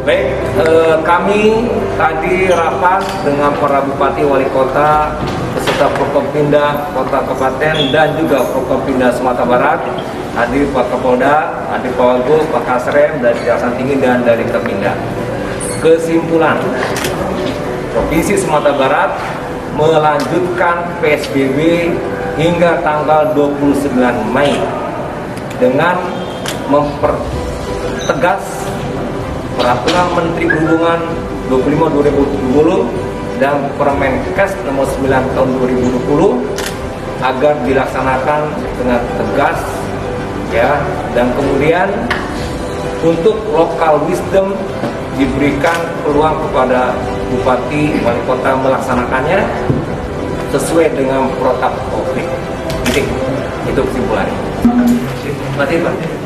Baik, kami tadi rapat dengan para bupati, wali kota, beserta Forkopimda Kota Kabupaten dan juga Forkopimda Sumatera Barat, hadir Pak Kapolda, hadir Pak Wagub, Pak Kasrem dari Kejaksaan Tinggi dan dari Kepinda. Kesimpulan, Provinsi Sumatera Barat melanjutkan PSBB hingga tanggal 29 Mei dengan mempertegas Peraturan Menteri Perhubungan 25/2020 dan Permenkes nomor 9 tahun 2020 agar dilaksanakan dengan tegas, ya, dan kemudian untuk local wisdom diberikan peluang kepada bupati, wali kota melaksanakannya sesuai dengan protokol COVID. Itu kesimpulannya. Terima kasih, Pak.